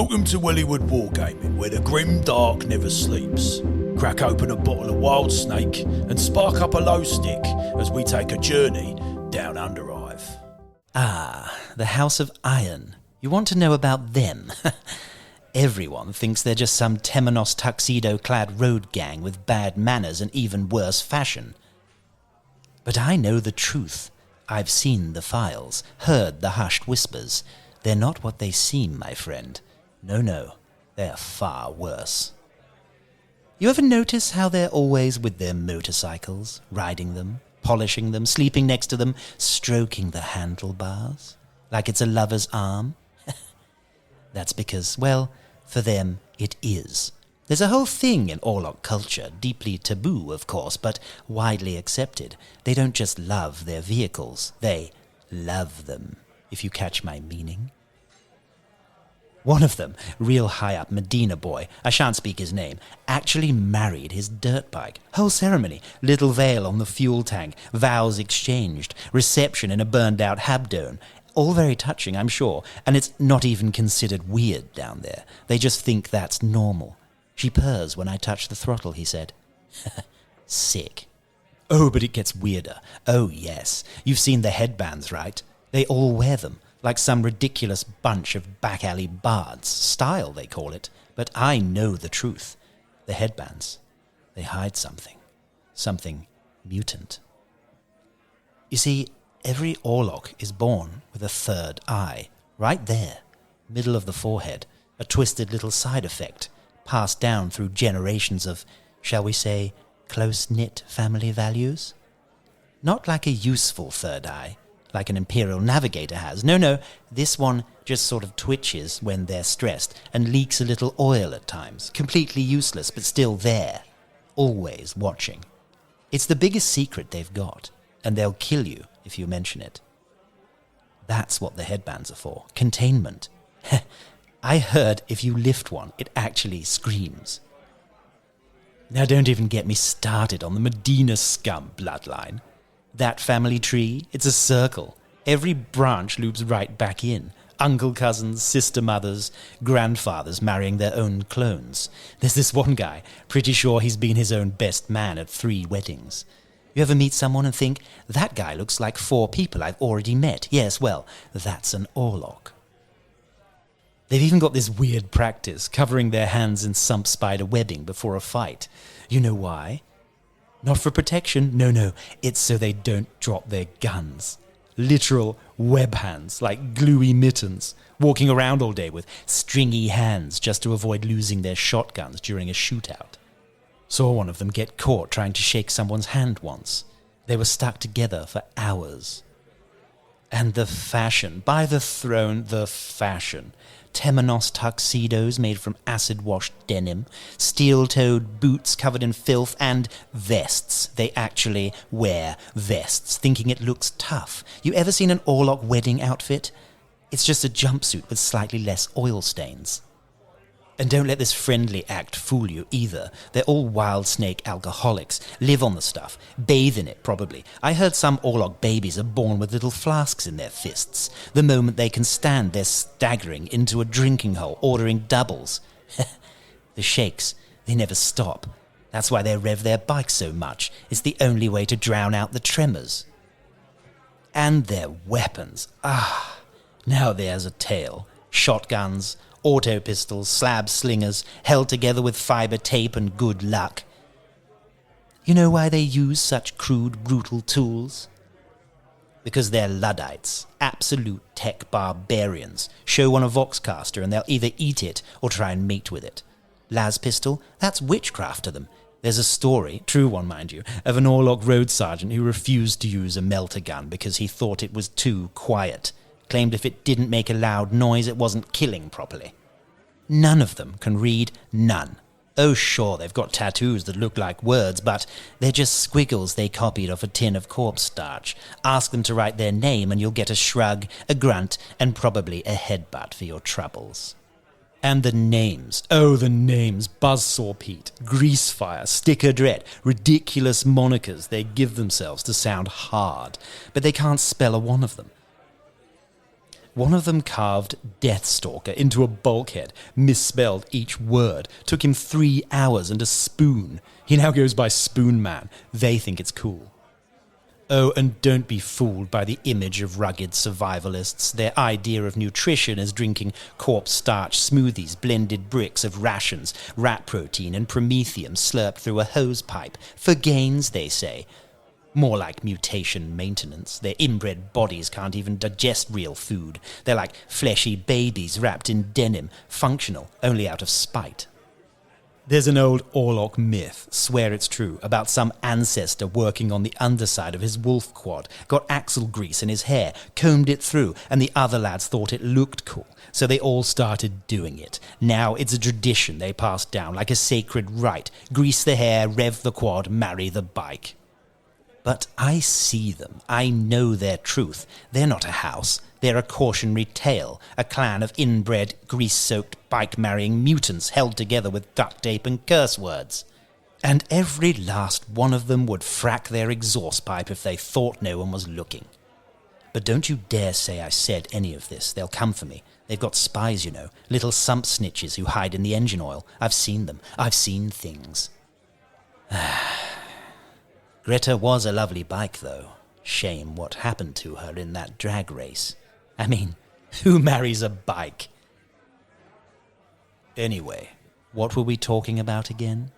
Welcome to Wellywood Wargaming, where the grim dark never sleeps. Crack open a bottle of wild snake and spark up a low stick as we take a journey down underhive. Ah, the House of Iron. You want to know about them? Everyone thinks they're just some Temenos tuxedo-clad road gang with bad manners and even worse fashion. But I know the truth. I've seen the files, heard the hushed whispers. They're not what they seem, my friend. No, they're far worse. You ever notice how they're always with their motorcycles, riding them, polishing them, sleeping next to them, stroking the handlebars, like it's a lover's arm? That's because, well, for them it is. There's a whole thing in Orlock culture, deeply taboo, of course, but widely accepted. They don't just love their vehicles, they love them, if you catch my meaning. One of them, real high-up Medina boy, I shan't speak his name, actually married his dirt bike. Whole ceremony, little veil on the fuel tank, vows exchanged, reception in a burned-out habdone. All very touching, I'm sure, and it's not even considered weird down there. They just think that's normal. She purrs when I touch the throttle, he said. Sick. Oh, but it gets weirder. Oh, yes. You've seen the headbands, right? They all wear them, like some ridiculous bunch of back-alley bards. Style, they call it. But I know the truth. The headbands, they hide something. Something mutant. You see, every Orlock is born with a third eye. Right there, middle of the forehead. A twisted little side effect, passed down through generations of, shall we say, close-knit family values? Not like a useful third eye, like an Imperial navigator has. No, this one just sort of twitches when they're stressed and leaks a little oil at times. Completely useless, but still there. Always watching. It's the biggest secret they've got, and they'll kill you if you mention it. That's what the headbands are for. Containment. I heard if you lift one, it actually screams. Now don't even get me started on the Medina scum bloodline. That family tree, it's a circle. Every branch loops right back in. Uncle cousins, sister mothers, grandfathers marrying their own clones. There's this one guy, pretty sure he's been his own best man at 3 weddings. You ever meet someone and think, that guy looks like 4 people I've already met? Yes, well, that's an Orlock. They've even got this weird practice, covering their hands in sump spider webbing before a fight. You know why? Not for protection, no, it's so they don't drop their guns. Literal web hands, like gluey mittens, walking around all day with stringy hands just to avoid losing their shotguns during a shootout. Saw one of them get caught trying to shake someone's hand once. They were stuck together for hours. And the fashion, by the throne, the fashion. Temenos tuxedos made from acid-washed denim, steel-toed boots covered in filth, and vests. They actually wear vests, thinking it looks tough. You ever seen an Orlock wedding outfit? It's just a jumpsuit with slightly less oil stains. And don't let this friendly act fool you either. They're all wild snake alcoholics, live on the stuff, bathe in it probably. I heard some Orlock babies are born with little flasks in their fists. The moment they can stand, they're staggering into a drinking hole, ordering doubles. The shakes, they never stop. That's why they rev their bikes so much. It's the only way to drown out the tremors. And their weapons. Now there's a tale. Shotguns, auto pistols, slab slingers, held together with fiber tape and good luck. You know why they use such crude, brutal tools? Because they're Luddites, absolute tech barbarians. Show one a Voxcaster and they'll either eat it or try and mate with it. Las pistol, that's witchcraft to them. There's a story, true one mind you, of an Orlock road sergeant who refused to use a melter gun because he thought it was too quiet. Claimed if it didn't make a loud noise, it wasn't killing properly. None of them can read, none. Oh sure, they've got tattoos that look like words, but they're just squiggles they copied off a tin of corpse starch. Ask them to write their name and you'll get a shrug, a grunt, and probably a headbutt for your troubles. And the names, oh the names, Buzzsaw Pete, Greasefire, Sticker Dread, ridiculous monikers they give themselves to sound hard, but they can't spell a one of them. One of them carved Deathstalker into a bulkhead, misspelled each word. Took him 3 hours and a spoon. He now goes by Spoon Man. They think it's cool. Oh, and don't be fooled by the image of rugged survivalists. Their idea of nutrition is drinking corpse starch smoothies, blended bricks of rations, rat protein and promethium slurped through a hose pipe. For gains, they say. More like mutation maintenance. Their inbred bodies can't even digest real food. They're like fleshy babies wrapped in denim, functional only out of spite. There's an old Orlock myth, swear it's true, about some ancestor working on the underside of his wolf quad, got axle grease in his hair, combed it through, and the other lads thought it looked cool, so they all started doing it. Now it's a tradition they pass down like a sacred rite. Grease the hair, rev the quad, marry the bike. But I see them. I know their truth. They're not a house. They're a cautionary tale, a clan of inbred, grease-soaked, bike-marrying mutants held together with duct tape and curse words. And every last one of them would frack their exhaust pipe if they thought no one was looking. But don't you dare say I said any of this. They'll come for me. They've got spies, you know, little sump snitches who hide in the engine oil. I've seen them. I've seen things. Greta was a lovely bike, though. Shame what happened to her in that drag race. I mean, who marries a bike? Anyway, what were we talking about again?